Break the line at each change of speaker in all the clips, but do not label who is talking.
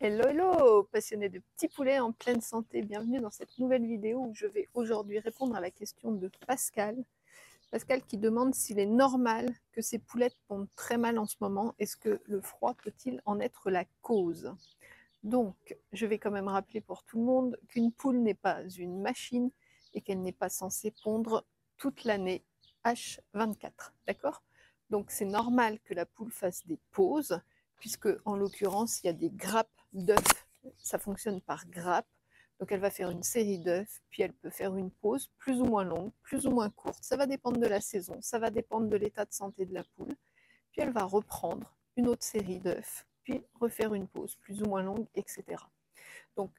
Hello, hello, passionnés de petits poulets en pleine santé, bienvenue dans cette nouvelle vidéo où je vais aujourd'hui répondre à la question de Pascal. Pascal qui demande s'il est normal que ces poulettes pondent très mal en ce moment, est-ce que le froid peut-il en être la cause? Donc, je vais quand même rappeler pour tout le monde qu'une poule n'est pas une machine et qu'elle n'est pas censée pondre toute l'année H24, d'accord? Donc c'est normal que la poule fasse des pauses, puisque en l'occurrence, il y a des grappes d'œufs, ça fonctionne par grappe. Donc elle va faire une série d'œufs, puis elle peut faire une pause plus ou moins longue, plus ou moins courte. Ça va dépendre de la saison, ça va dépendre de l'état de santé de la poule. Puis elle va reprendre une autre série d'œufs, puis refaire une pause plus ou moins longue, etc. Donc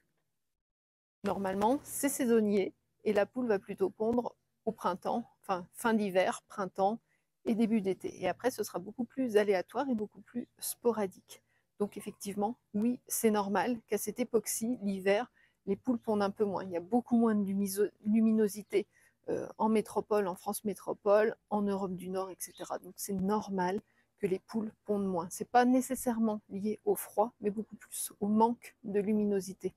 normalement, c'est saisonnier et la poule va plutôt pondre au printemps, enfin fin d'hiver, printemps et début d'été. Et après, ce sera beaucoup plus aléatoire et beaucoup plus sporadique. Donc effectivement, oui, c'est normal qu'à cette époque-ci, l'hiver, les poules pondent un peu moins. Il y a beaucoup moins de luminosité en métropole, en France métropole, en Europe du Nord, etc. Donc c'est normal que les poules pondent moins. Ce n'est pas nécessairement lié au froid, mais beaucoup plus au manque de luminosité.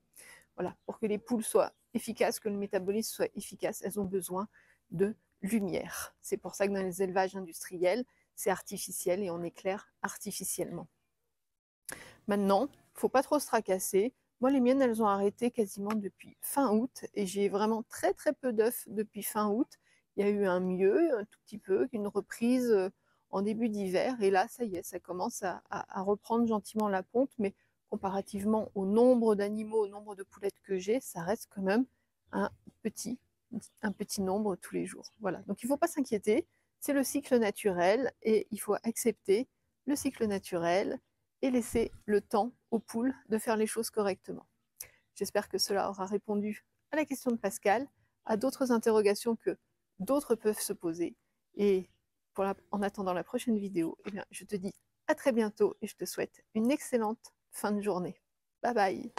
Voilà, pour que les poules soient efficaces, que le métabolisme soit efficace, elles ont besoin de lumière. C'est pour ça que dans les élevages industriels, c'est artificiel et on éclaire artificiellement. Maintenant, il ne faut pas trop se tracasser. Moi, les miennes, elles ont arrêté quasiment depuis fin août et j'ai vraiment très très peu d'œufs depuis fin août. Il y a eu un mieux, un tout petit peu, une reprise en début d'hiver et là, ça y est, ça commence à reprendre gentiment la ponte, mais comparativement au nombre d'animaux, au nombre de poulettes que j'ai, ça reste quand même un petit, un petit nombre tous les jours. Voilà, donc il ne faut pas s'inquiéter, c'est le cycle naturel et il faut accepter le cycle naturel et laisser le temps aux poules de faire les choses correctement. J'espère que cela aura répondu à la question de Pascal, à d'autres interrogations que d'autres peuvent se poser. Et en attendant la prochaine vidéo, eh bien, je te dis à très bientôt et je te souhaite une excellente fin de journée. Bye bye!